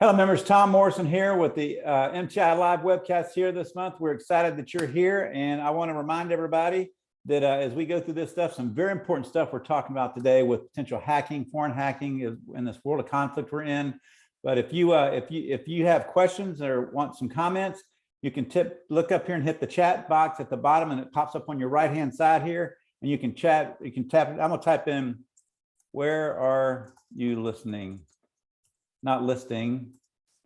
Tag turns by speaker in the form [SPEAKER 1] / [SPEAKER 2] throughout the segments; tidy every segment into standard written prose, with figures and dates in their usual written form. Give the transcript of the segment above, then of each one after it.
[SPEAKER 1] Hello, members. Tom Morrison here with the MTI Live webcast here this month. We're excited that you're here, and I want to remind everybody that as we go through this stuff, some very important stuff we're talking about today with potential hacking, foreign hacking in this world of conflict we're in. But if you have questions or want some comments, you can look up here and hit the chat box at the bottom, and it pops up on your right-hand side here, and you can chat. You can tap it. I'm gonna type in, "Where are you listening?" Not listing,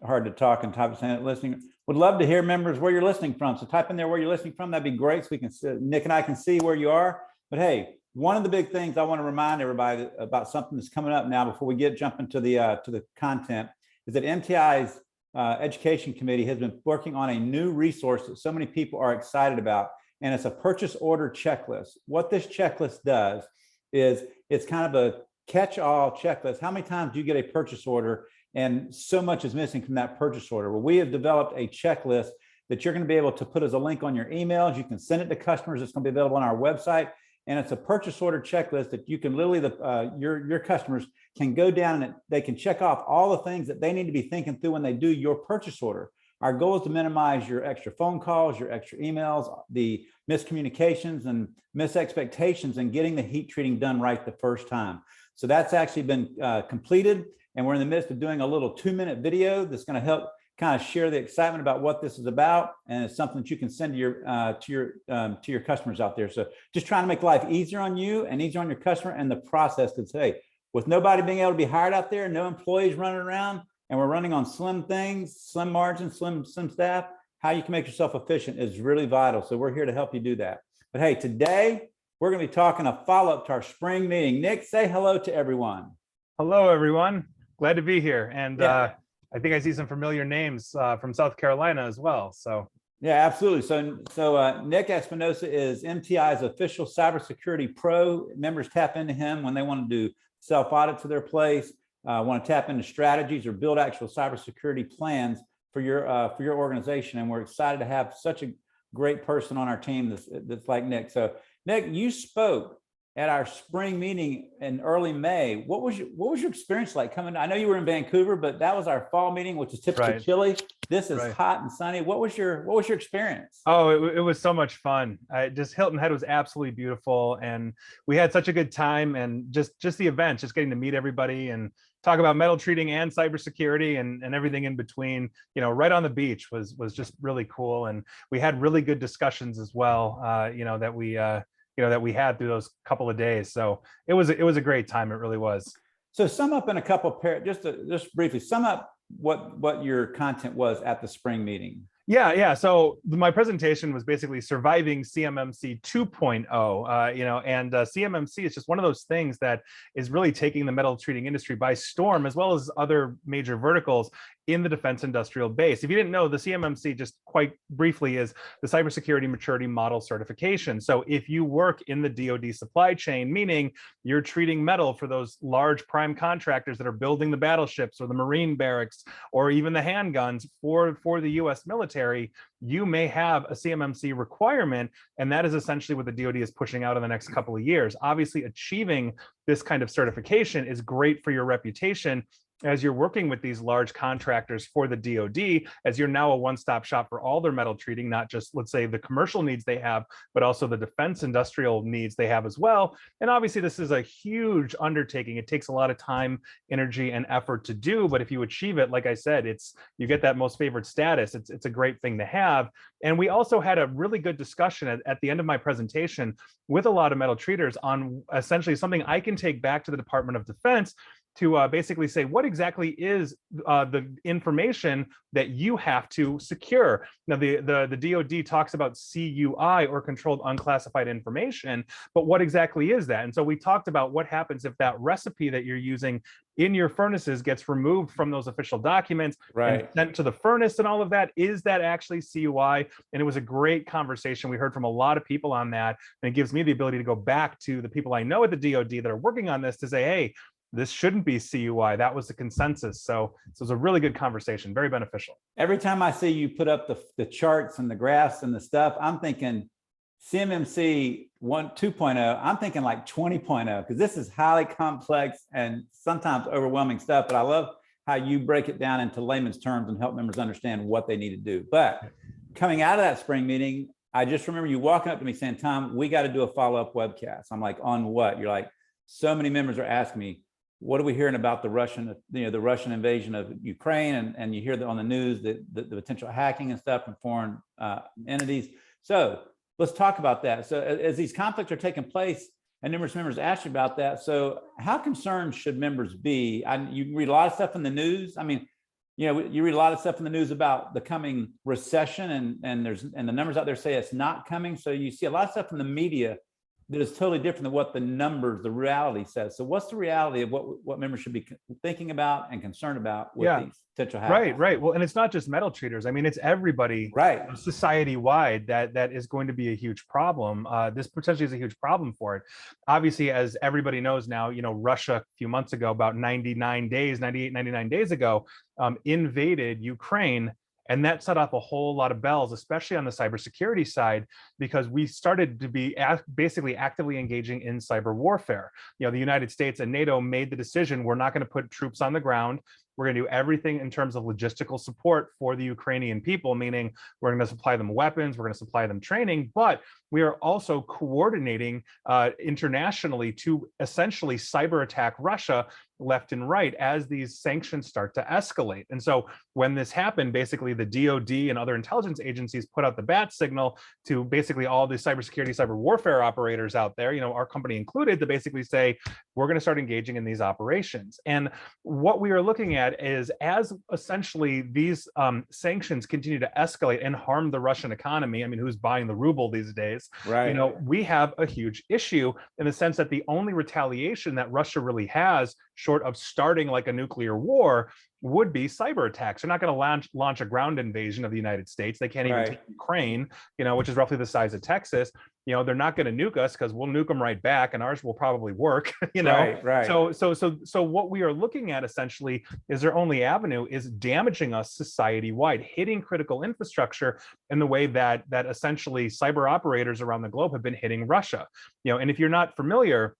[SPEAKER 1] hard to talk and type of saying it, listening. Would love to hear, members, where you're listening from. So type in there where you're listening from. That'd be great. So we can, Nick and I can see where you are. But hey, one of the big things I want to remind everybody about something that's coming up now before we jump into the content is that MTI's Education Committee has been working on a new resource that so many people are excited about, and it's a purchase order checklist. What this checklist does is it's kind of a catch-all checklist. How many times do you get a purchase order and so much is missing from that purchase order? Well, we have developed a checklist that you're going to be able to put as a link on your emails. You can send it to customers. It's going to be available on our website. And it's a purchase order checklist that you can literally, your customers can go down and they can check off all the things that they need to be thinking through when they do your purchase order. Our goal is to minimize your extra phone calls, your extra emails, the miscommunications and misexpectations, and getting the heat treating done right the first time. So that's actually been completed. And we're in the midst of doing a little 2-minute video that's going to help kind of share the excitement about what this is about, and it's something that you can send to your customers out there. So just trying to make life easier on you and easier on your customer, and the process to say, with nobody being able to be hired out there, no employees running around, and we're running on slim things, slim margins, slim staff, how you can make yourself efficient is really vital. So we're here to help you do that. But hey, today we're going to be talking a follow-up to our spring meeting. Nick, say hello to everyone.
[SPEAKER 2] Hello, everyone. Glad to be here. And I think I see some familiar names from South Carolina as well. So
[SPEAKER 1] yeah, absolutely. So Nick Espinosa is MTI's official cybersecurity pro. Members tap into him when they want to do self-audit to their place, want to tap into strategies or build actual cybersecurity plans for your organization. And we're excited to have such a great person on our team that's like Nick. So Nick, you spoke at our spring meeting in early May. What was your experience like coming? I know you were in Vancouver, but that was our fall meeting, which is typically chilly. This is hot and sunny. What was your experience?
[SPEAKER 2] Oh, it was so much fun. Hilton Head was absolutely beautiful, and we had such a good time. And just the event, just getting to meet everybody and talk about metal treating and cybersecurity and everything in between, right on the beach was just really cool. And we had really good discussions as well, that we had through those couple of days. So it was a great time. It really was. So
[SPEAKER 1] sum up in a couple of just briefly sum up what your content was at the spring meeting.
[SPEAKER 2] Yeah. So my presentation was basically surviving CMMC 2.0, and CMMC is just one of those things that is really taking the metal treating industry by storm, as well as other major verticals in the defense industrial base. If you didn't know, the CMMC, just quite briefly, is the Cybersecurity Maturity Model Certification. So if you work in the DoD supply chain, meaning you're treating metal for those large prime contractors that are building the battleships or the Marine barracks or even the handguns for the US military, you may have a CMMC requirement, and that is essentially what the DoD is pushing out in the next couple of years. Obviously, achieving this kind of certification is great for your reputation as you're working with these large contractors for the DoD, as you're now a one-stop shop for all their metal treating, not just, let's say, the commercial needs they have, but also the defense industrial needs they have as well. And obviously, this is a huge undertaking. It takes a lot of time, energy, and effort to do. But if you achieve it, like I said, you get that most favored status. It's a great thing to have. And we also had a really good discussion at the end of my presentation with a lot of metal treaters on essentially something I can take back to the Department of Defense to basically say, what exactly is the information that you have to secure? Now, the DoD talks about CUI, or controlled unclassified information, but what exactly is that? And so we talked about what happens if that recipe that you're using in your furnaces gets removed from those official documents and sent to the furnace and all of that. Is that actually CUI? And it was a great conversation. We heard from a lot of people on that, and it gives me the ability to go back to the people I know at the DoD that are working on this to say, hey, this shouldn't be CUI. That was the consensus. So it was a really good conversation, very beneficial.
[SPEAKER 1] Every time I see you put up the charts and the graphs and the stuff, I'm thinking CMMC 2.0, I'm thinking like 20.0, because this is highly complex and sometimes overwhelming stuff. But I love how you break it down into layman's terms and help members understand what they need to do. But coming out of that spring meeting, I just remember you walking up to me saying, Tom, we got to do a follow-up webcast. I'm like, on what? You're like, so many members are asking me, what are we hearing about the Russian, the Russian invasion of Ukraine? And you hear that on the news that the potential hacking and stuff from foreign entities. So let's talk about that. So as these conflicts are taking place, and numerous members asked you about that. So how concerned should members be? You read a lot of stuff in the news. I mean, you read a lot of stuff in the news about the coming recession, and the numbers out there say it's not coming. So you see a lot of stuff in the media that is totally different than what the numbers, the reality says. So what's the reality of what members should be thinking about and concerned about with these potential hacks?
[SPEAKER 2] Right. Well, and it's not just metal treaters. I mean, it's everybody,
[SPEAKER 1] right,
[SPEAKER 2] society-wide that is going to be a huge problem. This potentially is a huge problem for it. Obviously, as everybody knows now, Russia a few months ago, about 99 days ago, invaded Ukraine. And that set off a whole lot of bells, especially on the cybersecurity side, because we started to be basically actively engaging in cyber warfare. The United States and NATO made the decision, we're not going to put troops on the ground. We're going to do everything in terms of logistical support for the Ukrainian people, meaning we're going to supply them weapons, we're going to supply them training, but we are also coordinating internationally to essentially cyber attack Russia left and right as these sanctions start to escalate. And so when this happened, basically the DoD and other intelligence agencies put out the bat signal to basically all the cybersecurity, cyber warfare operators out there, our company included, to basically say, we're going to start engaging in these operations. And what we are looking at is, as essentially these sanctions continue to escalate and harm the Russian economy, I mean, who's buying the ruble these days?
[SPEAKER 1] Right.
[SPEAKER 2] We have a huge issue in the sense that the only retaliation that Russia really has, short of starting like a nuclear war, would be cyber attacks. They're not going to launch a ground invasion of the United States. They can't even take Ukraine, which is roughly the size of Texas. They're not going to nuke us because we'll nuke them right back, and ours will probably work.
[SPEAKER 1] Right.
[SPEAKER 2] So what we are looking at essentially is their only avenue is damaging us society-wide, hitting critical infrastructure in the way that essentially cyber operators around the globe have been hitting Russia. And if you're not familiar,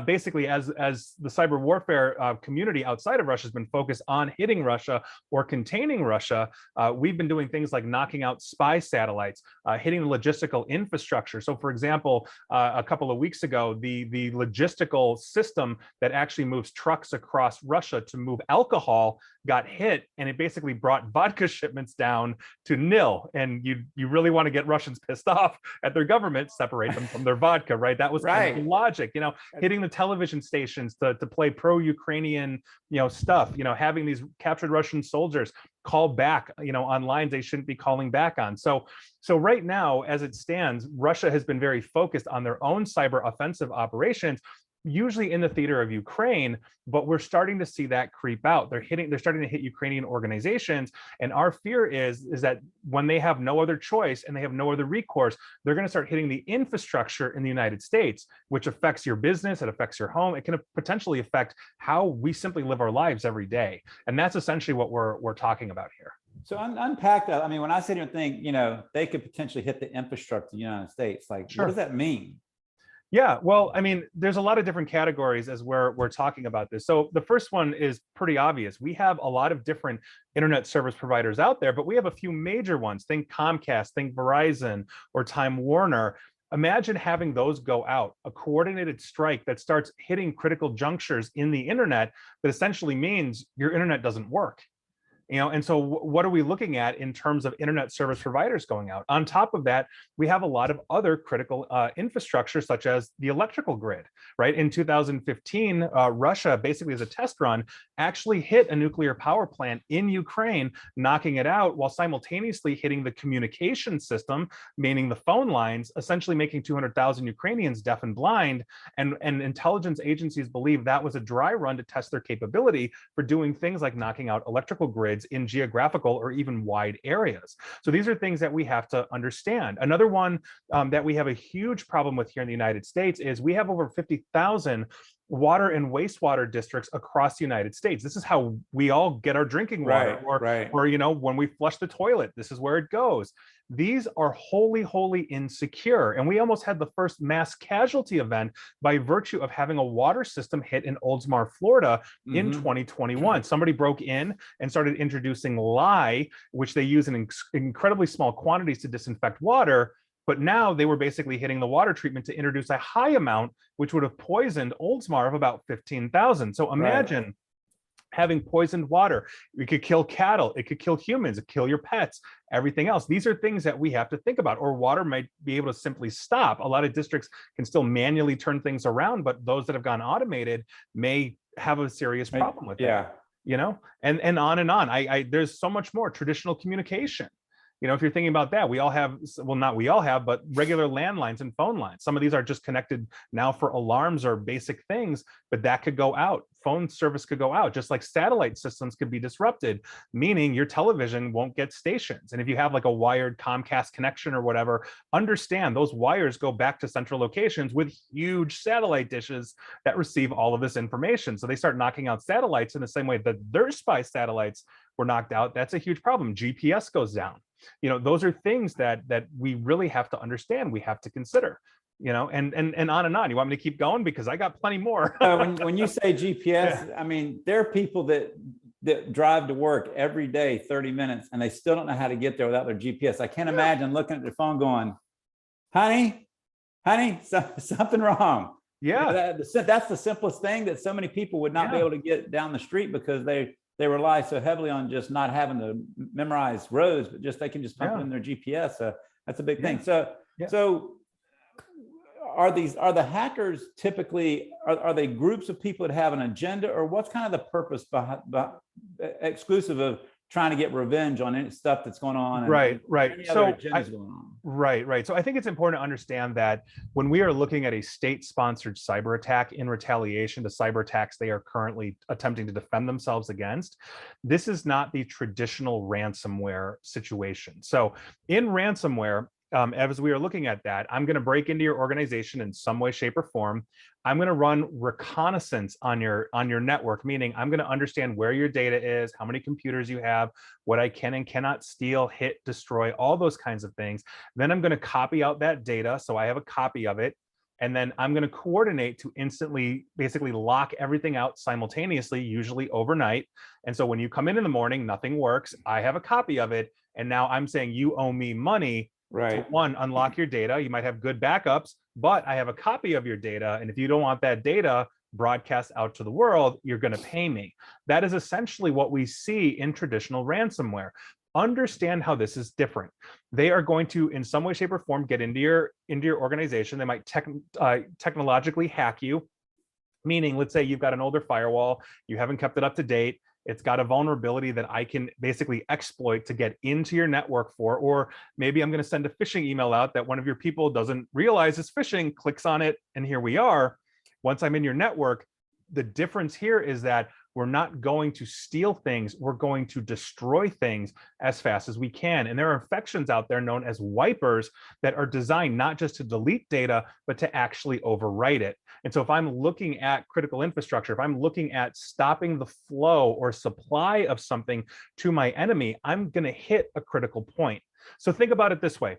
[SPEAKER 2] basically, as the cyber warfare community outside of Russia has been focused on hitting Russia or containing Russia, we've been doing things like knocking out spy satellites, hitting the logistical infrastructure. So, for example, a couple of weeks ago, the logistical system that actually moves trucks across Russia to move alcohol got hit, and it basically brought vodka shipments down to nil. And you really want to get Russians pissed off at their government, separate them from their vodka, right? That was kind of the logic, hitting the television stations to play pro-Ukrainian, stuff, having these captured Russian soldiers call back, on lines they shouldn't be calling back on. So right now, as it stands, Russia has been very focused on their own cyber offensive operations, usually in the theater of Ukraine, but we're starting to see that creep out. They're starting to hit Ukrainian organizations. And our fear is that when they have no other choice and they have no other recourse, they're going to start hitting the infrastructure in the United States, which affects your business, it affects your home, it can potentially affect how we simply live our lives every day. And that's essentially what we're talking about here.
[SPEAKER 1] So unpack that. I mean, when I sit here and think, they could potentially hit the infrastructure of the United States, like, what does that mean?
[SPEAKER 2] Yeah, well, I mean, there's a lot of different categories as we're talking about this. So the first one is pretty obvious. We have a lot of different internet service providers out there, but we have a few major ones. Think Comcast, think Verizon, or Time Warner. Imagine having those go out, a coordinated strike that starts hitting critical junctures in the internet that essentially means your internet doesn't work. And so what are we looking at in terms of internet service providers going out? On top of that, we have a lot of other critical infrastructure, such as the electrical grid, right? In 2015, Russia, basically as a test run, actually hit a nuclear power plant in Ukraine, knocking it out while simultaneously hitting the communication system, meaning the phone lines, essentially making 200,000 Ukrainians deaf and blind. And intelligence agencies believe that was a dry run to test their capability for doing things like knocking out electrical grids in geographical or even wide areas. So these are things that we have to understand. Another one that we have a huge problem with here in the United States is we have over 50,000 water and wastewater districts across the United States. This is how we all get our drinking water, or you know, when we flush the toilet, this is where it goes. These are wholly insecure. And we almost had the first mass casualty event by virtue of having a water system hit in Oldsmar, Florida in 2021. Somebody broke in and started introducing lye, which they use in incredibly small quantities to disinfect water. But now they were basically hitting the water treatment to introduce a high amount, which would have poisoned Oldsmar of about 15,000. So imagine having poisoned water. It could kill cattle, it could kill humans, it could kill your pets, everything else. These are things that we have to think about, or water might be able to simply stop. A lot of districts can still manually turn things around, but those that have gone automated may have a serious problem with it. You know, and on and on. There's so much more. Traditional communication. You know, if you're thinking about that, we all have, well, not we all have, but regular landlines and phone lines. Some of these are just connected now for alarms or basic things, but that could go out. Phone service could go out, just like satellite systems could be disrupted, meaning your television won't get stations. And if you have like a wired Comcast connection or whatever, understand those wires go back to central locations with huge satellite dishes that receive all of this information. So they start knocking out satellites in the same way that their spy satellites were knocked out. That's a huge problem. GPS goes down. You know, those are things that we really have to understand, we have to consider, you know, and on and on. You want me to keep going? Because I got plenty more.
[SPEAKER 1] When you say GPS, I mean, there are people that drive to work every day 30 minutes and they still don't know how to get there without their GPS. I can't imagine looking at their phone going, honey, something wrong. You know, that's the simplest thing, that so many people would not be able to get down the street because they rely so heavily on just not having to memorize roads, but just they can just pump it in their GPS. So that's a big thing. So are the hackers typically, are they groups of people that have an agenda, or what's kind of the purpose behind exclusive of trying to get revenge on any stuff that's going on?
[SPEAKER 2] Right.
[SPEAKER 1] So agendas going on?
[SPEAKER 2] Right. So I think it's important to understand that when we are looking at a state-sponsored cyber attack in retaliation to cyber attacks they are currently attempting to defend themselves against, this is not the traditional ransomware situation. So in ransomware, as we are looking at that, I'm going to break into your organization in some way, shape, or form. I'm going to run reconnaissance on your network, meaning I'm going to understand where your data is, how many computers you have, what I can and cannot steal, hit, destroy, all those kinds of things. Then I'm going to copy out that data, so I have a copy of it. And then I'm going to coordinate to instantly basically lock everything out simultaneously, usually overnight. And so when you come in the morning, nothing works. I have a copy of it. And now I'm saying you owe me money. To one, unlock your data. You might have good backups, but I have a copy of your data. And if you don't want that data broadcast out to the world, you're going to pay me. That is essentially what we see in traditional ransomware. Understand how this is different. They are going to, in some way, shape, or form, get into your organization. They might technologically hack you, meaning, let's say you've got an older firewall, you haven't kept it up to date. It's got a vulnerability that I can basically exploit to get into your network for, or maybe I'm going to send a phishing email out that one of your people doesn't realize is phishing, clicks on it, and here we are. Once I'm in your network, the difference here is that we're not going to steal things, we're going to destroy things as fast as we can. And there are infections out there known as wipers that are designed not just to delete data, but to actually overwrite it. And so if I'm looking at critical infrastructure, if I'm looking at stopping the flow or supply of something to my enemy, I'm going to hit a critical point. So think about it this way.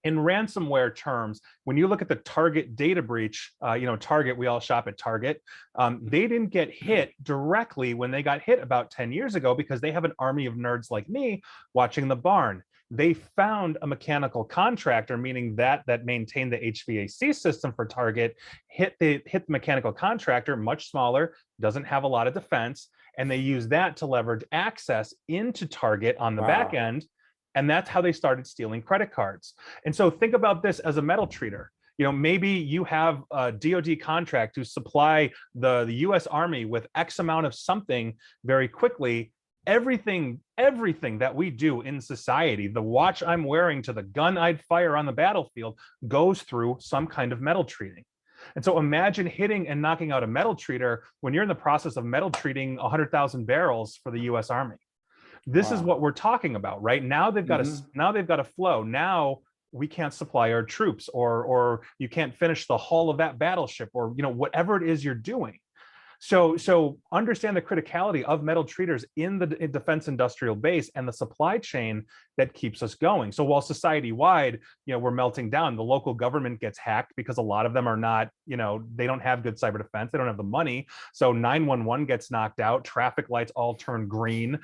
[SPEAKER 2] In ransomware terms, when you look at the Target data breach, Target, we all shop at Target. They didn't get hit directly when they got hit about 10 years ago because they have an army of nerds like me watching the barn. They found a mechanical contractor, meaning that maintained the HVAC system for Target, hit the mechanical contractor, much smaller, doesn't have a lot of defense, and they use that to leverage access into Target on the back end. And that's how they started stealing credit cards. And so think about this as a metal treater. You know, maybe you have a DoD contract to supply the US Army with X amount of something very quickly. Everything that we do in society, the watch I'm wearing to the gun I'd fire on the battlefield, goes through some kind of metal treating. And so imagine hitting and knocking out a metal treater when you're in the process of metal treating 100,000 barrels for the US Army. This is what we're talking about, right? Now they've got a flow. Now we can't supply our troops, or you can't finish the hull of that battleship, or whatever it is you're doing. So understand the criticality of metal treaters in the defense industrial base and the supply chain that keeps us going. So while society-wide, we're melting down, the local government gets hacked because a lot of them are not, they don't have good cyber defense. They don't have the money. So 911 gets knocked out, traffic lights all turn green,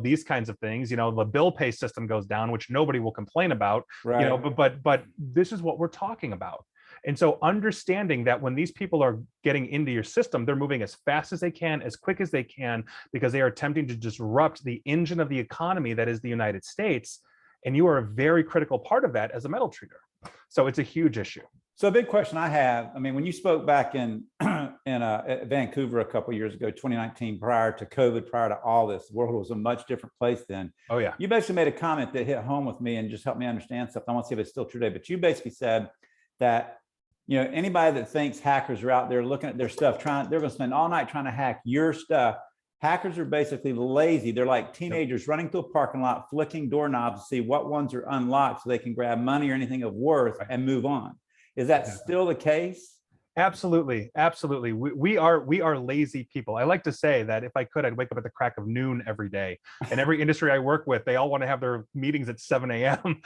[SPEAKER 2] these kinds of things. The bill pay system goes down, which nobody will complain about,
[SPEAKER 1] Right.
[SPEAKER 2] But this is what we're talking about. And so understanding that when these people are getting into your system, they're moving as fast as they can, as quick as they can, because they are attempting to disrupt the engine of the economy that is the United States. And you are a very critical part of that as a metal treater. So it's a huge issue.
[SPEAKER 1] So a big question I have, I mean, when you spoke back in Vancouver a couple of years ago, 2019, prior to COVID, prior to all this, the world was a much different place then.
[SPEAKER 2] Oh, yeah.
[SPEAKER 1] You basically made a comment that hit home with me and just helped me understand something. I want to see if it's still true today, but you basically said that anybody that thinks hackers are out there looking at their stuff, they're going to spend all night trying to hack your stuff. Hackers are basically lazy. They're like teenagers running through a parking lot, flicking doorknobs to see what ones are unlocked so they can grab money or anything of worth and move on. Is that still the case?
[SPEAKER 2] Absolutely. Absolutely. We are lazy people. I like to say that if I could, I'd wake up at the crack of noon every day. And every industry I work with, they all want to have their meetings at 7 a.m.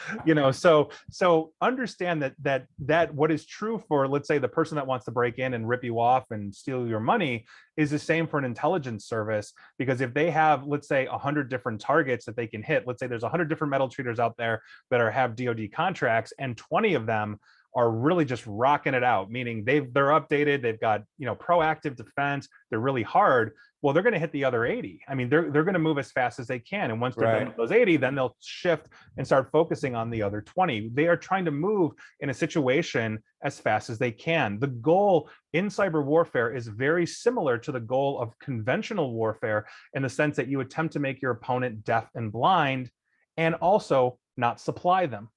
[SPEAKER 2] So understand that what is true for, let's say, the person that wants to break in and rip you off and steal your money is the same for an intelligence service. Because if they have, let's say, 100 different targets that they can hit, let's say there's 100 different metal treaters out there that have DoD contracts, and 20 of them are really just rocking it out, meaning they're updated, they've got proactive defense, they're really hard. Well, they're going to hit the other 80. I mean, they're going to move as fast as they can, and once they're done with those 80, then they'll shift and start focusing on the other 20. They are trying to move in a situation as fast as they can. The goal in cyber warfare is very similar to the goal of conventional warfare, in the sense that you attempt to make your opponent deaf and blind, and also not supply them.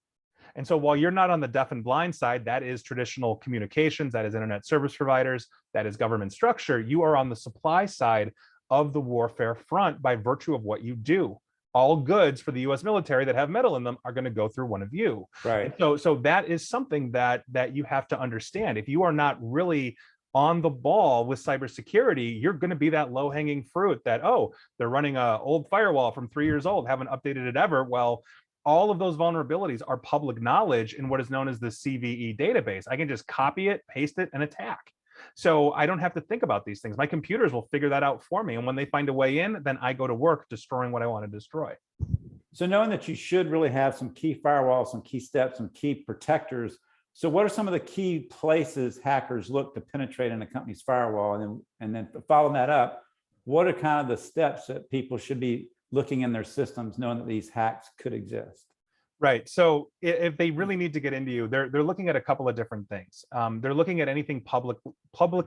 [SPEAKER 2] And so while you're not on the deaf and blind side, that is traditional communications, that is internet service providers, that is government structure, you are on the supply side of the warfare front by virtue of what you do. All goods for the US military that have metal in them are going to go through one of you.
[SPEAKER 1] Right.
[SPEAKER 2] And so that is something that you have to understand. If you are not really on the ball with cybersecurity, you're going to be that low-hanging fruit that, oh, they're running an old firewall from 3 years old, haven't updated it ever. Well, all of those vulnerabilities are public knowledge in what is known as the CVE database. I can just copy it, paste it, and attack. So I don't have to think about these things. My computers will figure that out for me. And when they find a way in, then I go to work destroying what I want to destroy.
[SPEAKER 1] So knowing that you should really have some key firewalls, some key steps, some key protectors. So what are some of the key places hackers look to penetrate in a company's firewall? And then following that up, what are kind of the steps that people should be looking in their systems, knowing that these hacks could exist?
[SPEAKER 2] Right. So if they really need to get into you, they're looking at a couple of different things. They're looking at anything public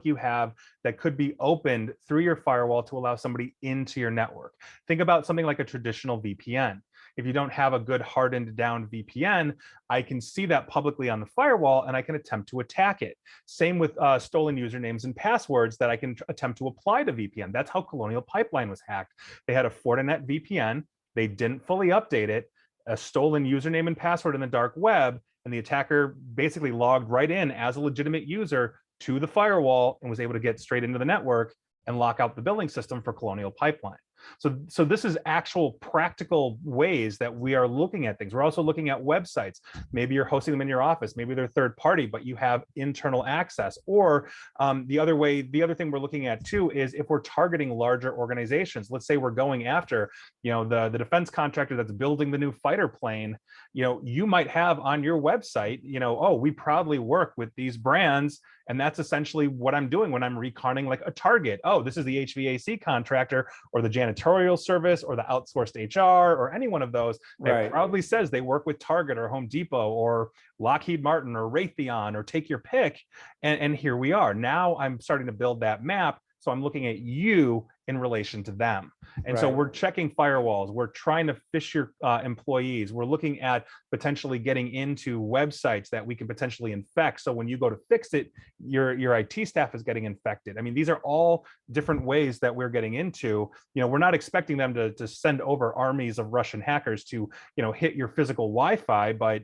[SPEAKER 2] you have that could be opened through your firewall to allow somebody into your network. Think about something like a traditional VPN. If you don't have a good hardened down VPN, I can see that publicly on the firewall and I can attempt to attack it. Same with stolen usernames and passwords that I can attempt to apply to VPN. That's how Colonial Pipeline was hacked. They had a Fortinet VPN. They didn't fully update it, a stolen username and password in the dark web, and the attacker basically logged right in as a legitimate user to the firewall and was able to get straight into the network and lock out the billing system for Colonial Pipeline. So this is actual practical ways that we are looking at things. We're also looking at websites. Maybe you're hosting them in your office. Maybe they're third party, but you have internal access. Or the other thing we're looking at too is if we're targeting larger organizations. Let's say we're going after, the defense contractor that's building the new fighter plane. You might have on your website, oh, we proudly work with these brands. And that's essentially what I'm doing when I'm reconning like a target. Oh, this is the HVAC contractor or the janitorial service or the outsourced HR or any one of those that proudly says they work with Target or Home Depot or Lockheed Martin or Raytheon or take your pick. And here we are. Now I'm starting to build that map. So I'm looking at you in relation to them. And so we're checking firewalls, we're trying to phish your employees, we're looking at potentially getting into websites that we can potentially infect. So when you go to fix it, your IT staff is getting infected. I mean, these are all different ways that we're getting into. We're not expecting them to send over armies of Russian hackers to, hit your physical Wi-Fi, but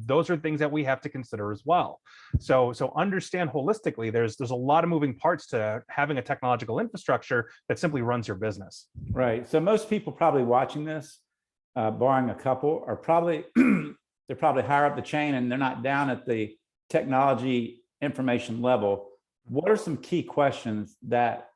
[SPEAKER 2] those are things that we have to consider as well. So understand holistically, there's a lot of moving parts to having a technological infrastructure that simply runs your business.
[SPEAKER 1] Right. So most people probably watching this, barring a couple, are probably they're probably higher up the chain and they're not down at the technology information level. What are some key questions that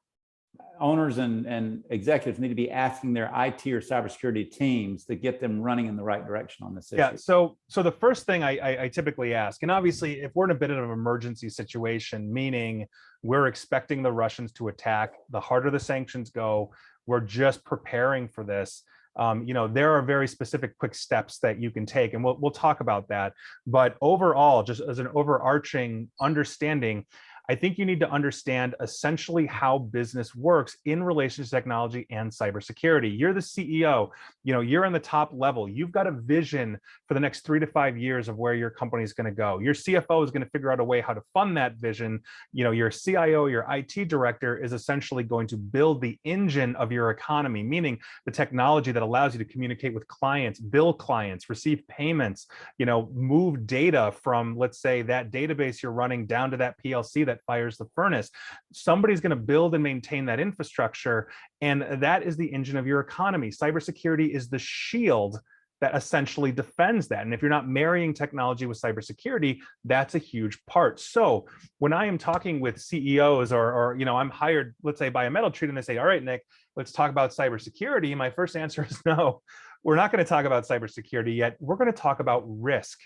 [SPEAKER 1] owners and executives need to be asking their IT or cybersecurity teams to get them running in the right direction on this issue?
[SPEAKER 2] Yeah, so the first thing I typically ask, and obviously if we're in a bit of an emergency situation, meaning we're expecting the Russians to attack, the harder the sanctions go, we're just preparing for this. There are very specific quick steps that you can take, and we'll talk about that. But overall, just as an overarching understanding, I think you need to understand essentially how business works in relation to technology and cybersecurity. You're the CEO, you're in the top level. You've got a vision for the next 3 to 5 years of where your company is going to go. Your CFO is going to figure out a way how to fund that vision. Your CIO, your IT director is essentially going to build the engine of your economy, meaning the technology that allows you to communicate with clients, bill clients, receive payments, move data from, let's say, that database you're running down to that PLC that fires the furnace. Somebody's going to build and maintain that infrastructure, and that is the engine of your economy. Cybersecurity is the shield that essentially defends that. And if you're not marrying technology with cybersecurity, that's a huge part. So when I am talking with CEOs or I'm hired, let's say, by a metal trader, and they say, all right, Nick, let's talk about cybersecurity, my first answer is no, we're not going to talk about cybersecurity yet. We're going to talk about risk.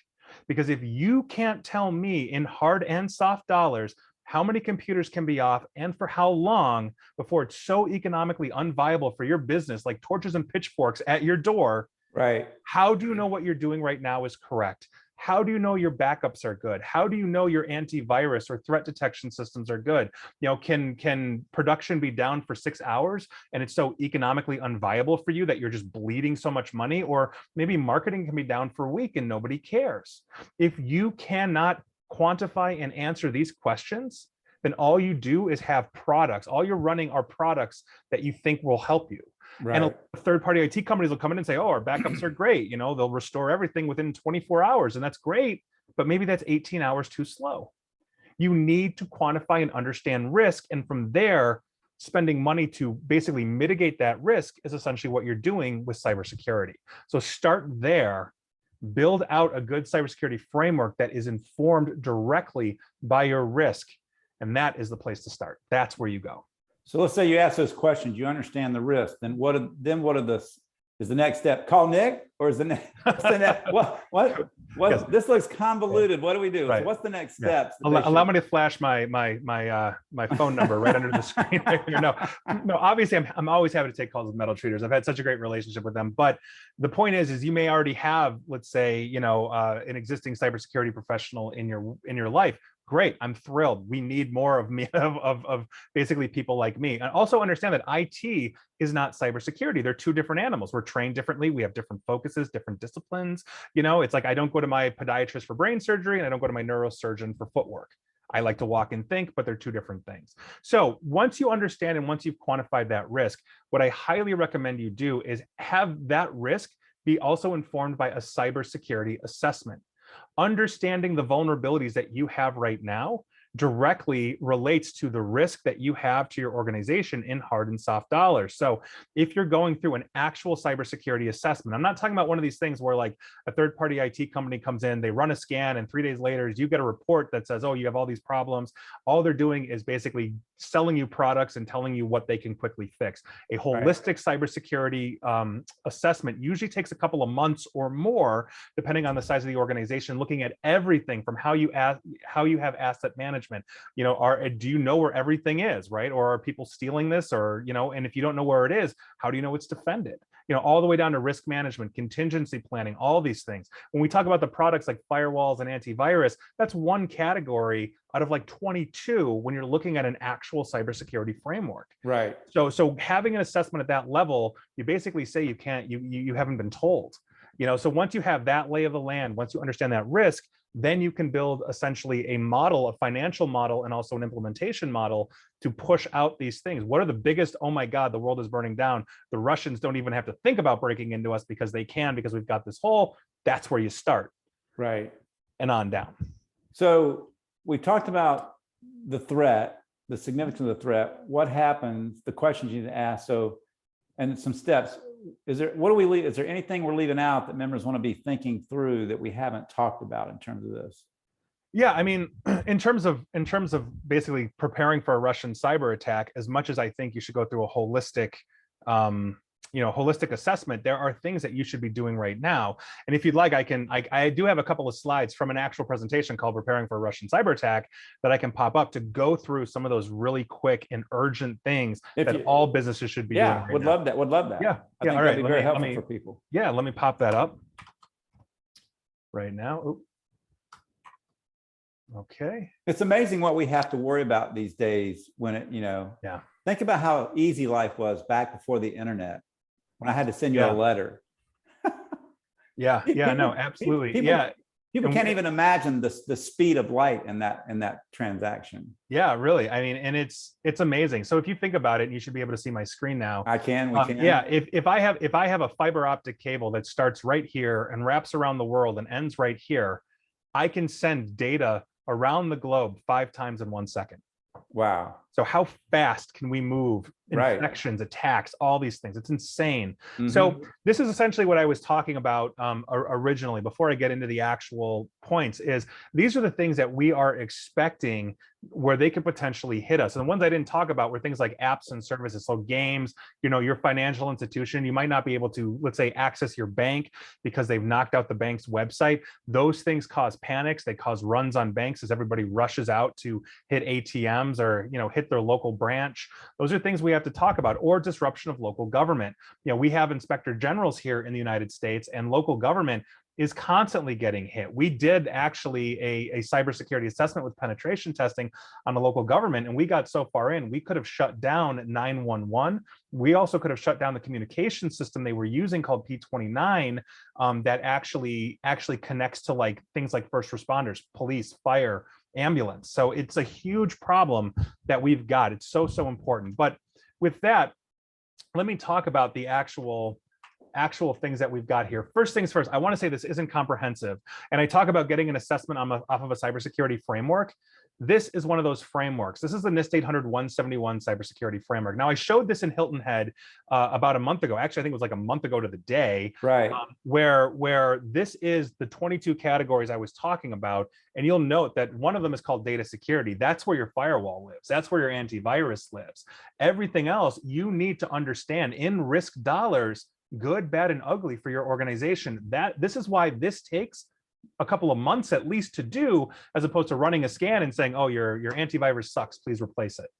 [SPEAKER 2] Because if you can't tell me in hard and soft dollars how many computers can be off and for how long before it's so economically unviable for your business, like torches and pitchforks at your door,
[SPEAKER 1] right?
[SPEAKER 2] How do you know what you're doing right now is correct? How do you know your backups are good? How do you know your antivirus or threat detection systems are good? Can production be down for 6 hours and it's so economically unviable for you that you're just bleeding so much money? Or maybe marketing can be down for a week and nobody cares. If you cannot quantify and answer these questions, then all you do is have products. All you're running are products that you think will help you. Right. And third-party IT companies will come in and say, oh, our backups are great. They'll restore everything within 24 hours, and that's great, but maybe that's 18 hours too slow. You need to quantify and understand risk, and from there, spending money to basically mitigate that risk is essentially what you're doing with cybersecurity. So start there. Build out a good cybersecurity framework that is informed directly by your risk. And that is the place to start. That's where you go.
[SPEAKER 1] So let's say you ask those questions, you understand the risk. Then what is the next step? Call Nick, or is the next what? Yes. This looks convoluted. What do we do? Right. So what's the next steps?
[SPEAKER 2] Allow me to flash my phone number right under the screen. No, obviously I'm always happy to take calls with metal treaters. I've had such a great relationship with them. But the point is you may already have, let's say, an existing cybersecurity professional in your life. Great, I'm thrilled. We need more of me, of basically people like me. And also understand that IT is not cybersecurity. They're two different animals. We're trained differently. We have different focuses, different disciplines. It's like I don't go to my podiatrist for brain surgery and I don't go to my neurosurgeon for footwork. I like to walk and think, but they're two different things. So once you understand and once you've quantified that risk, what I highly recommend you do is have that risk be also informed by a cybersecurity assessment. Understanding the vulnerabilities that you have right now directly relates to the risk that you have to your organization in hard and soft dollars. So if you're going through an actual cybersecurity assessment, I'm not talking about one of these things where like a third-party IT company comes in, they run a scan, and 3 days later you get a report that says, oh, you have all these problems. All they're doing is basically selling you products and telling you what they can quickly fix. A holistic cybersecurity assessment usually takes a couple of months or more, depending on the size of the organization, looking at everything from how you have asset management. Do you know where everything is, right? Or are people stealing this, or and if you don't know where it is, how do you know it's defended? all the way down to risk management, contingency planning, all these things. When we talk about the products like firewalls and antivirus, that's one category out of like 22 when you're looking at an actual cybersecurity framework.
[SPEAKER 1] Right.
[SPEAKER 2] So having an assessment at that level, you basically say you haven't been told. So once you have that lay of the land, once you understand that risk, then you can build essentially a model, a financial model, and also an implementation model to push out these things. What are the biggest, oh my God, the world is burning down. The Russians don't even have to think about breaking into us because they can, because we've got this hole. That's where you start.
[SPEAKER 1] Right.
[SPEAKER 2] And on down. So
[SPEAKER 1] we talked about the threat, the significance of the threat, what happens, the questions you need to ask. So, and some steps. Is there anything we're leaving out that members want to be thinking through that we haven't talked about in terms of this?
[SPEAKER 2] Yeah, I mean, in terms of basically preparing for a Russian cyber attack, as much as I think you should go through a holistic holistic assessment, there are things that you should be doing right now. And if you'd like, I do have a couple of slides from an actual presentation called Preparing for a Russian Cyber Attack that I can pop up to go through some of those really quick and urgent things all businesses should be doing right
[SPEAKER 1] would
[SPEAKER 2] now.
[SPEAKER 1] Would love that.
[SPEAKER 2] Yeah,
[SPEAKER 1] I think that'd be very helpful for people.
[SPEAKER 2] Yeah, let me pop that up right now. Oop. Okay.
[SPEAKER 1] It's amazing what we have to worry about these days when it,
[SPEAKER 2] yeah.
[SPEAKER 1] Think about how easy life was back before the internet, when I had to send you a letter.
[SPEAKER 2] Yeah, no, absolutely.
[SPEAKER 1] People can't even imagine the speed of light in that transaction.
[SPEAKER 2] Yeah, really. I mean, and it's amazing. So if you think about it, you should be able to see my screen now.
[SPEAKER 1] We can.
[SPEAKER 2] Yeah, if I have a fiber optic cable that starts right here and wraps around the world and ends right here, I can send data around the globe 5 times in 1 second.
[SPEAKER 1] Wow.
[SPEAKER 2] So how fast can we move infections, attacks, all these things? It's insane.
[SPEAKER 1] Mm-hmm.
[SPEAKER 2] So this is essentially what I was talking about originally, before I get into the actual points, is these are the things that we are expecting where they could potentially hit us. And the ones I didn't talk about were things like apps and services. So games, your financial institution, you might not be able to, let's say, access your bank because they've knocked out the bank's website. Those things cause panics. They cause runs on banks as everybody rushes out to hit ATMs or, hit their local branch. Those are things we have to talk about. Or disruption of local government. We have inspector generals here in the United States, and local government is constantly getting hit. We did actually a cybersecurity assessment with penetration testing on the local government, and we got so far in, we could have shut down 911. We also could have shut down the communication system they were using called P29 that actually connects to things like first responders, police, fire, ambulance. So it's a huge problem that we've got. It's so important. But with that, let me talk about the actual things that we've got here. First things first, I want to say this isn't comprehensive. And I talk about getting an assessment off of a cybersecurity framework. This is one of those frameworks. This is the NIST 800-171 cybersecurity framework. Now, I showed this in Hilton Head about a month ago. Actually, I think it was like a month ago to the day.
[SPEAKER 1] Right.
[SPEAKER 2] Where this is the 22 categories I was talking about. And you'll note that one of them is called data security. That's where your firewall lives. That's where your antivirus lives. Everything else you need to understand in risk dollars, good, bad, and ugly for your organization. This is why this takes a couple of months at least to do, as opposed to running a scan and saying, oh, your antivirus sucks, please replace it.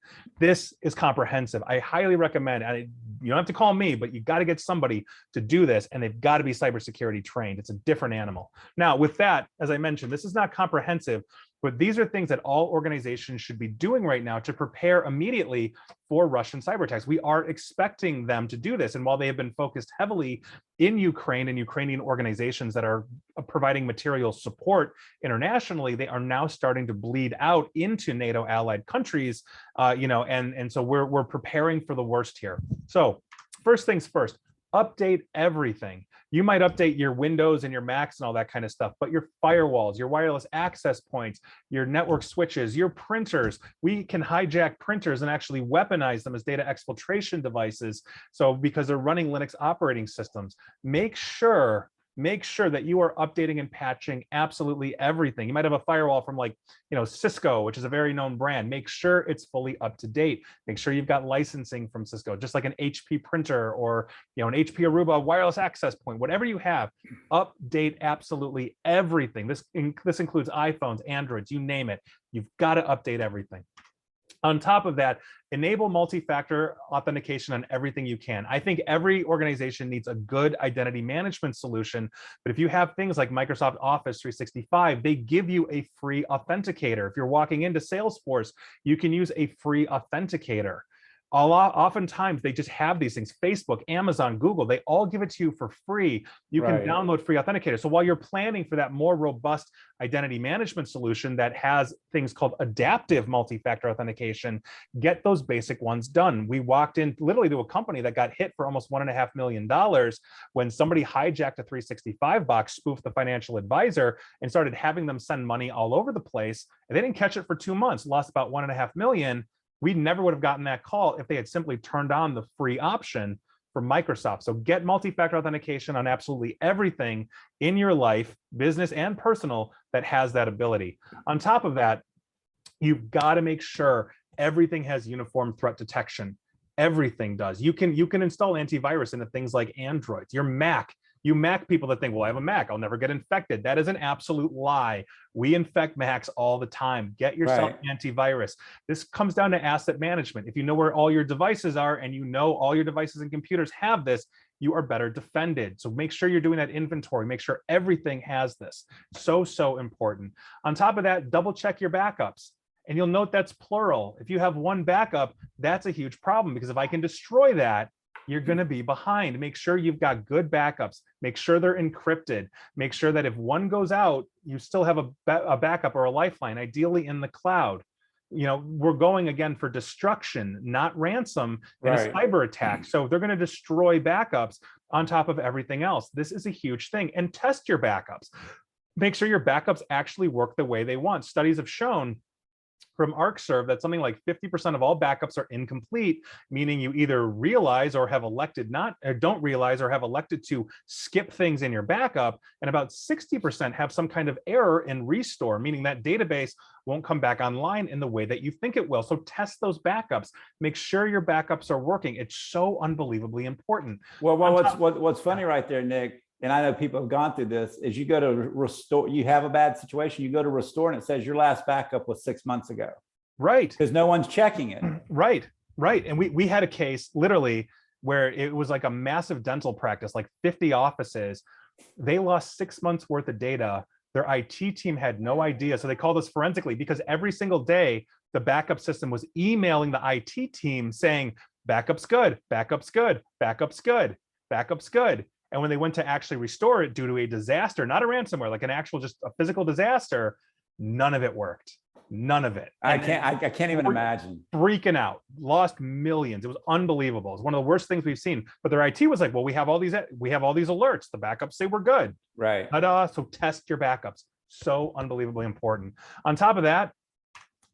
[SPEAKER 2] This is comprehensive. I highly recommend, and you don't have to call me, but you got to get somebody to do this, and they've got to be cybersecurity trained. It's a different animal. Now, with that, as I mentioned, this is not comprehensive, but these are things that all organizations should be doing right now to prepare immediately for Russian cyber attacks. We are expecting them to do this. And while they have been focused heavily in Ukraine and Ukrainian organizations that are providing material support internationally, they are now starting to bleed out into NATO allied countries, and so we're preparing for the worst here. So first things first, update everything. You might update your Windows and your Macs and all that kind of stuff, but your firewalls, your wireless access points, your network switches, your printers, we can hijack printers and actually weaponize them as data exfiltration devices. So because they're running Linux operating systems, make sure that you are updating and patching absolutely everything. You might have a firewall from Cisco, which is a very known brand. Make sure it's fully up to date. Make sure you've got licensing from Cisco, just like an HP printer or an HP Aruba wireless access point. Whatever you have, update absolutely everything. This includes iPhones, Androids, you name it. You've got to update everything. On top of that, enable multi-factor authentication on everything you can. I think every organization needs a good identity management solution, but if you have things like Microsoft Office 365, they give you a free authenticator. If you're walking into Salesforce, you can use a free authenticator. Oftentimes they just have these things. Facebook, Amazon, Google, they all give it to you for free. You can download free authenticator. So while you're planning for that more robust identity management solution that has things called adaptive multi-factor authentication, get those basic ones done. We walked in literally to a company that got hit for almost $1.5 million when somebody hijacked a 365 box, spoofed the financial advisor, and started having them send money all over the place. And they didn't catch it for 2 months, lost about $1.5 million. We never would have gotten that call if they had simply turned on the free option from Microsoft. So get multi-factor authentication on absolutely everything in your life, business and personal, that has that ability. On top of that, you've got to make sure everything has uniform threat detection. Everything does. You can install antivirus into things like Android, your Mac. You Mac people that think, well, I have a Mac, I'll never get infected. That is an absolute lie. We infect Macs all the time. Get yourself antivirus. This comes down to asset management. If you know where all your devices are and you know all your devices and computers have this, you are better defended. So make sure you're doing that inventory. Make sure everything has this. So important. On top of that, double check your backups. And you'll note that's plural. If you have one backup, that's a huge problem, because if I can destroy that, you're going to be behind. Make sure you've got good backups. Make sure they're encrypted. Make sure that if one goes out, you still have a backup or a lifeline, ideally in the cloud. You know, we're going again for destruction, not ransom in a cyber attack. So they're going to destroy backups on top of everything else. This is a huge thing. And test your backups. Make sure your backups actually work the way they want. Studies have shown from ArcServe that something like 50% of all backups are incomplete, meaning you either realize or have elected not, or don't realize or have elected to skip things in your backup, and about 60% have some kind of error in restore, meaning that database won't come back online in the way that you think it will. So test those backups. Make sure your backups are working. It's so unbelievably important.
[SPEAKER 1] Well, what's funny right there, Nick, and I know people have gone through this, is you go to restore, you have a bad situation, you go to restore and it says your last backup was 6 months ago.
[SPEAKER 2] Right.
[SPEAKER 1] Because no one's checking it.
[SPEAKER 2] Right. And we had a case literally where it was like a massive dental practice, like 50 offices. They lost 6 months worth of data. Their IT team had no idea. So they called us forensically, because every single day the backup system was emailing the IT team saying, backup's good, backup's good, backup's good, backup's good. And when they went to actually restore it due to a disaster, not a ransomware, like an actual, just a physical disaster, none of it worked. None of it.
[SPEAKER 1] I can't even imagine.
[SPEAKER 2] Freaking out, lost millions. It was unbelievable. It was one of the worst things we've seen. But their IT was like, well, we have all these alerts. The backups say we're good.
[SPEAKER 1] Right.
[SPEAKER 2] So test your backups. So unbelievably important. On top of that,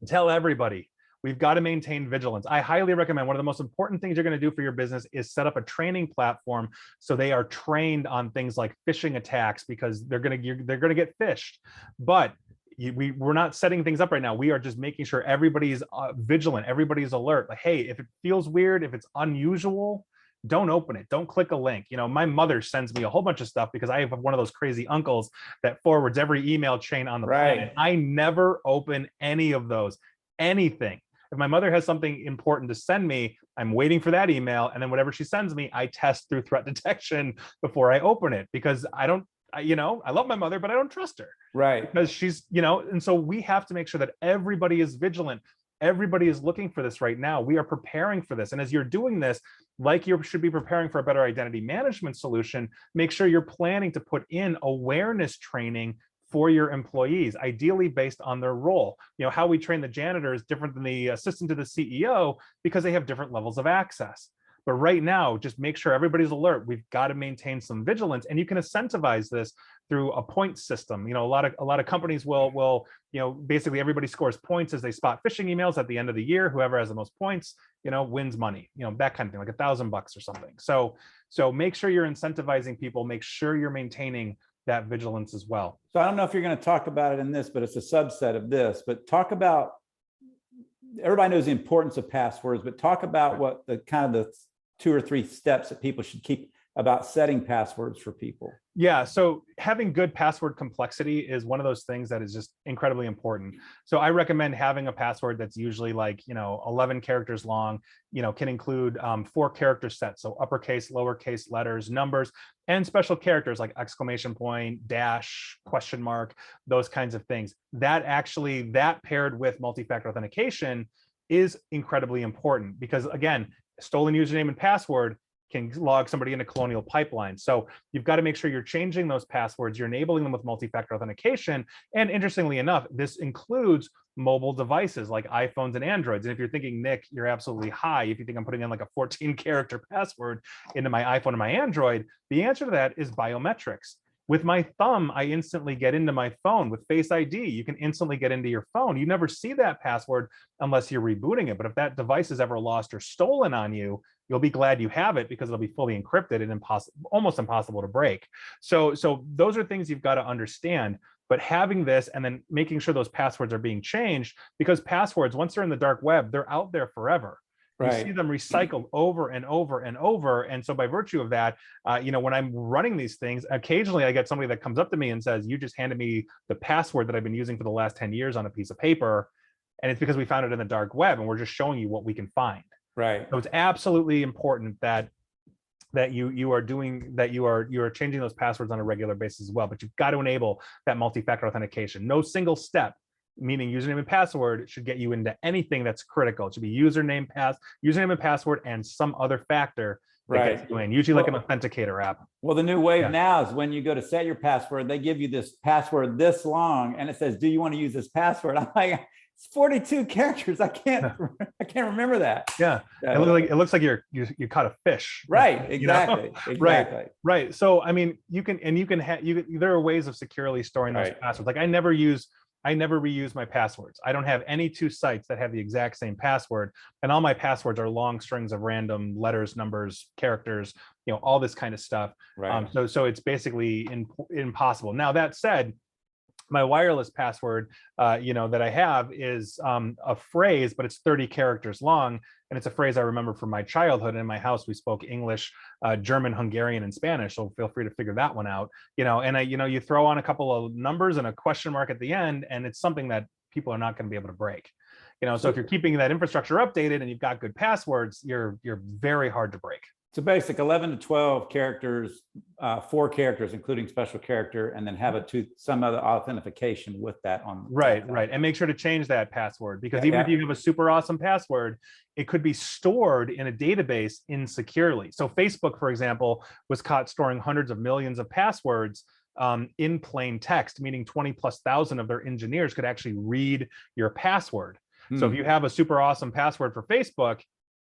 [SPEAKER 2] tell everybody. We've got to maintain vigilance. I highly recommend, one of the most important things you're going to do for your business is set up a training platform so they are trained on things like phishing attacks, because they're going to get phished. But we're not setting things up right now. We are just making sure everybody's vigilant, everybody's alert. Like, hey, if it feels weird, if it's unusual, don't open it. Don't click a link. You know, my mother sends me a whole bunch of stuff because I have one of those crazy uncles that forwards every email chain on the planet. I never open any of those, anything. If my mother has something important to send me, I'm waiting for that email. And then whatever she sends me, I test through threat detection before I open it, because I love my mother, but I don't trust her.
[SPEAKER 1] Right.
[SPEAKER 2] Because she's, and so we have to make sure that everybody is vigilant. Everybody is looking for this right now. We are preparing for this. And as you're doing this, like you should be preparing for a better identity management solution, make sure you're planning to put in awareness training for your employees, ideally based on their role. How we train the janitor is different than the assistant to the CEO, because they have different levels of access. But right now, just make sure everybody's alert. We've got to maintain some vigilance, and you can incentivize this through a point system. A lot of companies will basically everybody scores points as they spot phishing emails at the end of the year. Whoever has the most points, wins money. That kind of thing, like $1,000 or something. So make sure you're incentivizing people. Make sure you're maintaining that vigilance as well.
[SPEAKER 1] So I don't know if you're going to talk about it in this, but it's a subset of this. But talk about, everybody knows the importance of passwords, but talk about what the kind of the 2 or 3 steps that people should keep about setting passwords for people?
[SPEAKER 2] Yeah, so having good password complexity is one of those things that is just incredibly important. So I recommend having a password that's usually like, 11 characters long, can include 4 character sets. So uppercase, lowercase letters, numbers, and special characters like exclamation point, dash, question mark, those kinds of things. That paired with multi-factor authentication is incredibly important because, again, stolen username and password can log somebody into Colonial Pipeline. So you've got to make sure you're changing those passwords, you're enabling them with multi-factor authentication. And interestingly enough, this includes mobile devices like iPhones and Androids. And if you're thinking, Nick, you're absolutely high if you think I'm putting in like a 14-character password into my iPhone and my Android, the answer to that is biometrics. With my thumb, I instantly get into my phone. With Face ID, you can instantly get into your phone. You never see that password unless you're rebooting it. But if that device is ever lost or stolen on you, you'll be glad you have it because it'll be fully encrypted and almost impossible to break. So those are things you've got to understand. But having this and then making sure those passwords are being changed, because passwords, once they're in the dark web, they're out there forever. You see them recycled over and over and over. And so by virtue of that, when I'm running these things, occasionally I get somebody that comes up to me and says, you just handed me the password that I've been using for the last 10 years on a piece of paper. And it's because we found it in the dark web and we're just showing you what we can find.
[SPEAKER 1] Right.
[SPEAKER 2] So it's absolutely important that you are changing those passwords on a regular basis as well. But you've got to enable that multi-factor authentication. No single step, meaning username and password, should get you into anything that's critical. It should be username and password and some other factor that gets you in, usually like an authenticator app.
[SPEAKER 1] Well, the new wave now is when you go to set your password, they give you this password this long and it says, do you want to use this password? I'm like, it's 42 characters. I can't remember that.
[SPEAKER 2] Yeah. It looks like you caught a fish.
[SPEAKER 1] Right. Exactly. Exactly.
[SPEAKER 2] Right. So, I mean, there are ways of securely storing those passwords. Like I never reuse my passwords. I don't have any 2 sites that have the exact same password. And all my passwords are long strings of random letters, numbers, characters, all this kind of stuff.
[SPEAKER 1] Right.
[SPEAKER 2] So it's basically impossible. Now, that said, my wireless password, that I have is a phrase, but it's 30 characters long. And it's a phrase I remember from my childhood. In my house, we spoke English, German, Hungarian, and Spanish. So feel free to figure that one out. And you throw on a couple of numbers and a question mark at the end, and it's something that people are not going to be able to break. So if you're keeping that infrastructure updated and you've got good passwords, you're very hard to break.
[SPEAKER 1] So basic 11 to 12 characters, 4 characters, including special character, and then have some other authentication with that on.
[SPEAKER 2] Right. And make sure to change that password because even if you have a super awesome password, it could be stored in a database insecurely. So Facebook, for example, was caught storing hundreds of millions of passwords in plain text, meaning 20,000+ of their engineers could actually read your password. So if you have a super awesome password for Facebook,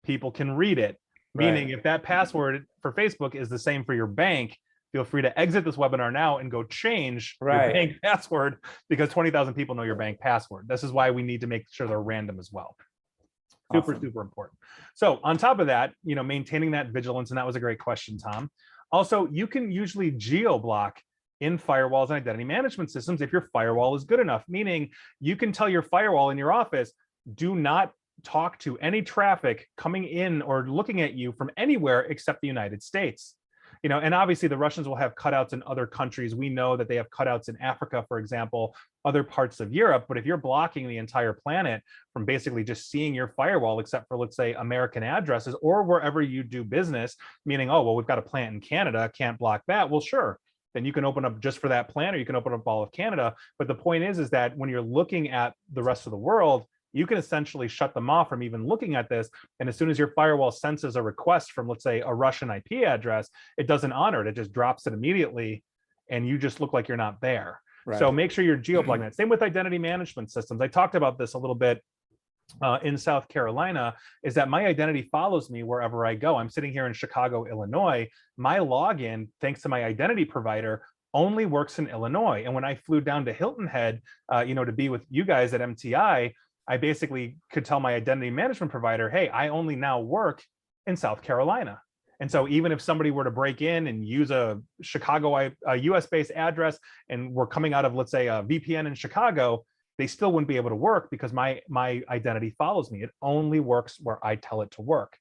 [SPEAKER 2] people can read it. Meaning if that password for Facebook is the same for your bank, feel free to exit this webinar now and go change your bank password because 20,000 people know your bank password. This is why we need to make sure they're random as well. Super important. So on top of that, maintaining that vigilance, and that was a great question, Tom. Also, you can usually GeoBlock in firewalls and identity management systems if your firewall is good enough, meaning you can tell your firewall in your office, do not talk to any traffic coming in or looking at you from anywhere except the United States. And obviously the Russians will have cutouts in other countries. We know that they have cutouts in Africa, for example, other parts of Europe. But if you're blocking the entire planet from basically just seeing your firewall, except for, let's say, American addresses or wherever you do business, meaning, oh, well, we've got a plant in Canada, can't block that. Well, sure. Then you can open up just for that plant, or you can open up all of Canada. But the point is that when you're looking at the rest of the world, you can essentially shut them off from even looking at this. And as soon as your firewall senses a request from, let's say, a Russian IP address, it doesn't honor it. It just drops it immediately. And you just look like you're not there. So make sure you're geo-blocking that. Same with identity management systems. I talked about this a little bit in South Carolina, is that my identity follows me wherever I go. I'm sitting here in Chicago, Illinois. My login, thanks to my identity provider, only works in Illinois. And when I flew down to Hilton Head, to be with you guys at MTI, I basically could tell my identity management provider, hey, I only now work in South Carolina. And so even if somebody were to break in and use a Chicago, a US-based address, and we're coming out of, let's say, a VPN in Chicago, they still wouldn't be able to work because my identity follows me. It only works where I tell it to work.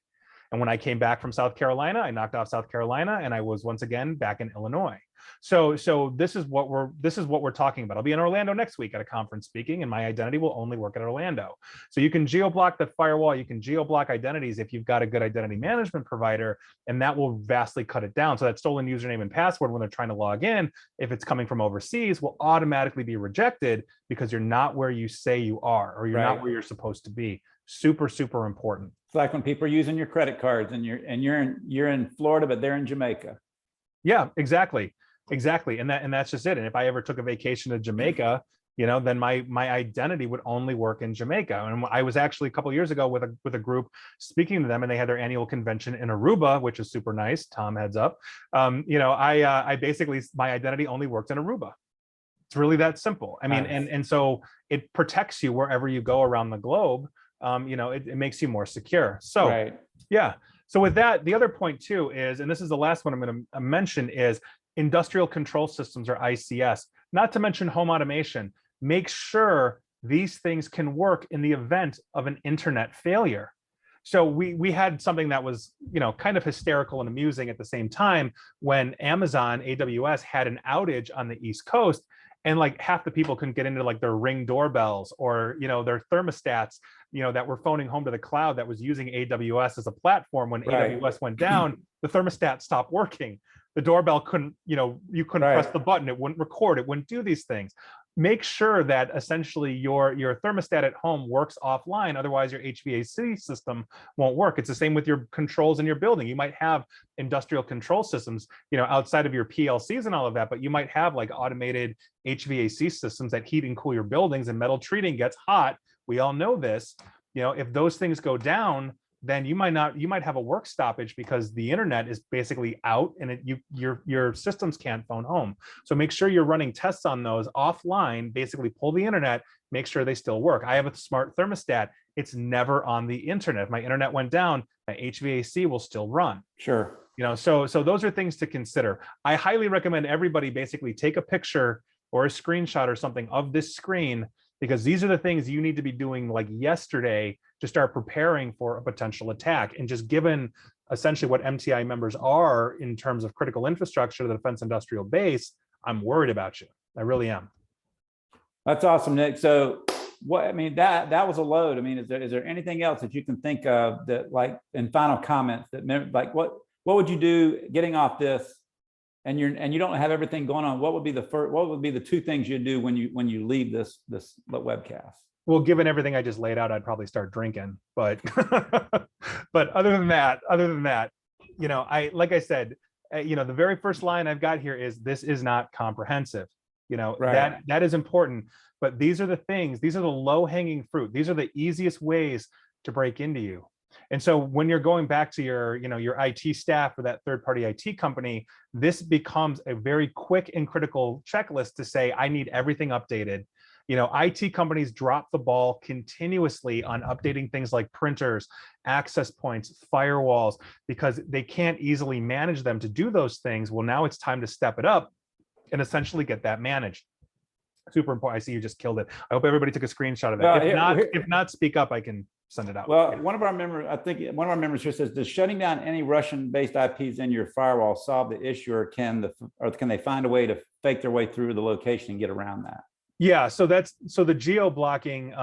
[SPEAKER 2] And when I came back from South Carolina, I knocked off South Carolina, and I was once again back in Illinois. So this is what we're talking about. I'll be in Orlando next week at a conference speaking, and my identity will only work at Orlando. So you can geo-block the firewall, you can geo-block identities if you've got a good identity management provider, and that will vastly cut it down. So that stolen username and password, when they're trying to log in, if it's coming from overseas, will automatically be rejected because you're not where you say you are, or you're not where you're supposed to be. Super, super important.
[SPEAKER 1] It's like when people are using your credit cards and you're in Florida, but they're in Jamaica.
[SPEAKER 2] Yeah, exactly. Exactly. And that's just it. And if I ever took a vacation to Jamaica, you know, then my identity would only work in Jamaica. And I was actually a couple of years ago with a group speaking to them, and they had their annual convention in Aruba, which is super nice. Tom, heads up. You know, I basically, my identity only worked in Aruba. It's really that simple. I mean,
[SPEAKER 1] Nice.
[SPEAKER 2] and so it protects you wherever you go around the globe. You know, it makes you more secure. So yeah. So with that, the other point too is, and this is the last one I'm going to mention, is industrial control systems, or ICS, not to mention home automation. Make sure these things can work in the event of an internet failure. So we had something that was, you know, kind of hysterical and amusing at the same time when Amazon AWS had an outage on the East Coast, and like half the people couldn't get into like their Ring doorbells, or, you know, their thermostats, you know, that were phoning home to the cloud that was using AWS as a platform. When AWS went down, the thermostat stopped working. The doorbell couldn't, you know, you couldn't press the button. It wouldn't record. It wouldn't do these things. Make sure that essentially your thermostat at home works offline. Otherwise, your HVAC system won't work. It's the same with your controls in your building. You might have industrial control systems, you know, outside of your PLCs and all of that, but you might have like automated HVAC systems that heat and cool your buildings, and metal treating gets hot. We all know this. You know, if those things go down, then you might have a work stoppage because the internet is basically out, and your systems can't phone home. So make sure you're running tests on those offline. Basically pull the internet, make sure they still work. I have a smart thermostat. It's never on the internet. If my internet went down, my HVAC will still run.
[SPEAKER 1] Sure.
[SPEAKER 2] You know, so those are things to consider. I highly recommend everybody basically take a picture or a screenshot or something of this screen, because these are the things you need to be doing like yesterday to start preparing for a potential attack. And just given essentially what MTI members are in terms of critical infrastructure, the defense industrial base, I'm worried about you. I really am.
[SPEAKER 1] That's awesome, Nick. So what, I mean, that was a load. I mean, is there anything else that you can think of that, like, in final comments, that like what would you do getting off this, and you don't have everything going on? What would be the two things you'd do when you leave this webcast?
[SPEAKER 2] Well, given everything I just laid out, I'd probably start drinking. But but other than that, you know, like I said, you know, the very first line I've got here is, this is not comprehensive. You know, that is important. But these are the things, these are the low-hanging fruit. These are the easiest ways to break into you. And so when you're going back to your, you know, your IT staff or that third-party IT company, this becomes a very quick and critical checklist to say, I need everything updated. You know, IT companies drop the ball continuously on updating things like printers, access points, firewalls, because they can't easily manage them to do those things. Well, now it's time to step it up and essentially get that managed. Super important. I see you just killed it. I hope everybody took a screenshot of that. If not, speak up. I can send it out.
[SPEAKER 1] Well, one of our members, I think one of our members here says, does shutting down any Russian-based IPs in your firewall solve the issue, or can they find a way to fake their way through the location and get around that?
[SPEAKER 2] Yeah, so the geo blocking,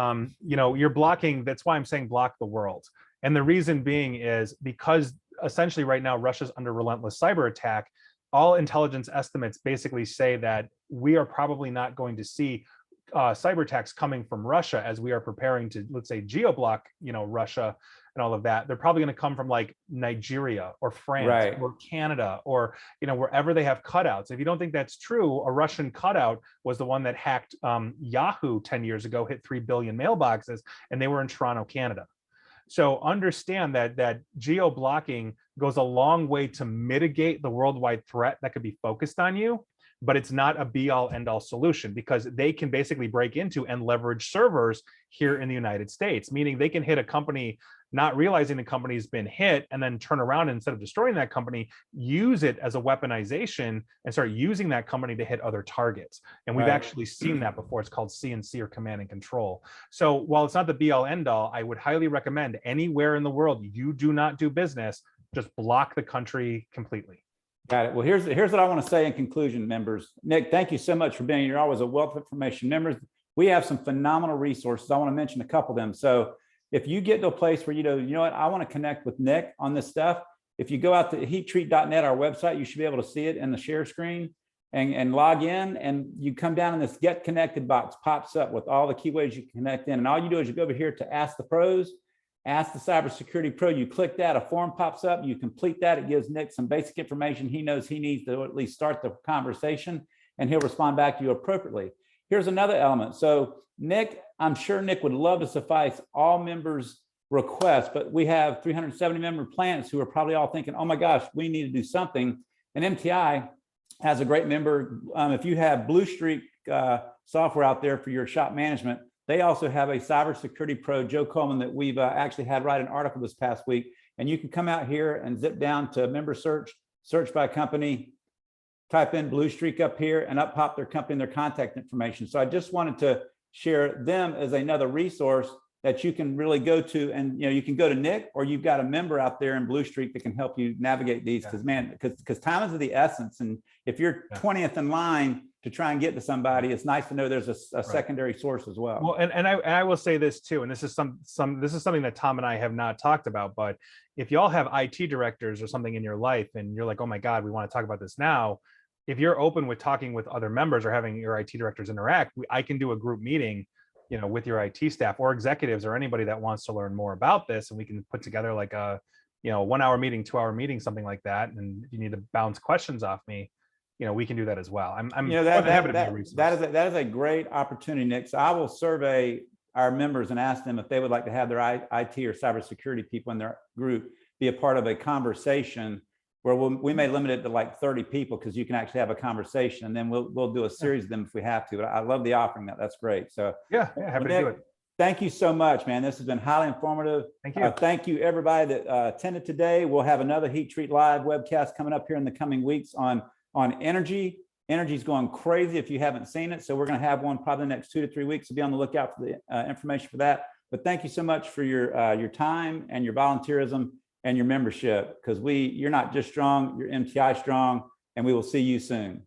[SPEAKER 2] you know, you're blocking. That's why I'm saying block the world. And the reason being is because essentially right now Russia's under relentless cyber attack. All intelligence estimates basically say that we are probably not going to see cyber attacks coming from Russia as we are preparing to, let's say, geo-block, you know, Russia and all of that. They're probably going to come from like Nigeria or France or Canada, or, you know, wherever they have cutouts. If you don't think that's true, a Russian cutout was the one that hacked Yahoo 10 years ago, hit 3 billion mailboxes, and they were in Toronto, Canada. So understand that geo-blocking goes a long way to mitigate the worldwide threat that could be focused on you, but it's not a be-all end-all solution, because they can basically break into and leverage servers here in the United States, meaning they can hit a company not realizing the company's been hit, and then turn around and instead of destroying that company, use it as a weaponization and start using that company to hit other targets. And we've actually seen that before. It's called CNC, or command and control. So while it's not the be all end all, I would highly recommend anywhere in the world you do not do business, just block the country completely.
[SPEAKER 1] Got it. Well, here's what I want to say in conclusion, members. Nick, thank you so much for being here. You're always a wealth of information. Members, we have some phenomenal resources. I want to mention a couple of them. So if you get to a place where you know what, I want to connect with Nick on this stuff, if you go out to heattreat.net, our website, you should be able to see it in the share screen and log in, and you come down and this get connected box pops up with all the key ways you can connect in. And all you do is you go over here to ask the pros, ask the cybersecurity pro, you click that, a form pops up, you complete that. It gives Nick some basic information he knows he needs to at least start the conversation, and he'll respond back to you appropriately. Here's another element. So Nick, I'm sure Nick would love to suffice all members' requests, but we have 370 member plants who are probably all thinking, oh my gosh, we need to do something. And MTI has a great member. If you have Blue Streak software out there for your shop management, they also have a cybersecurity pro, Joe Coleman, that we've actually had write an article this past week. And you can come out here and zip down to member search by company, type in Blue Streak up here, and up pop their company and their contact information. So I just wanted to share them as another resource that you can really go to. And you can go to Nick, or you've got a member out there in Blue Streak that can help you navigate these, because time is of the essence. And if you're 20th in line to try and get to somebody, it's nice to know there's a secondary source as well.
[SPEAKER 2] Well, and I will say this too, and this is something that Tom and I have not talked about, but if y'all have IT directors or something in your life and you're like, oh my God, we want to talk about this now, if you're open with talking with other members or having your IT directors interact, I can do a group meeting, with your IT staff or executives or anybody that wants to learn more about this, and we can put together like a 1 hour meeting, 2 hour meeting, something like that. And if you need to bounce questions off me, we can do that as well. I'm
[SPEAKER 1] that is a great opportunity, Nick. So I will survey our members and ask them if they would like to have their IT or cybersecurity people in their group be a part of a conversation where we may limit it to like 30 people, because you can actually have a conversation, and then we'll do a series of them if we have to. But I love the offering. That's great. So
[SPEAKER 2] happy to do it.
[SPEAKER 1] Thank you so much, man. This has been highly informative.
[SPEAKER 2] Thank you.
[SPEAKER 1] Thank you, everybody that attended today. We'll have another Heat Treat Live webcast coming up here in the coming weeks on energy. Energy's going crazy if you haven't seen it. So we're going to have one probably the next 2 to 3 weeks. So be on the lookout for the information for that. But thank you so much for your time and your volunteerism and your membership, because you're not just strong, you're MTI strong, and we will see you soon.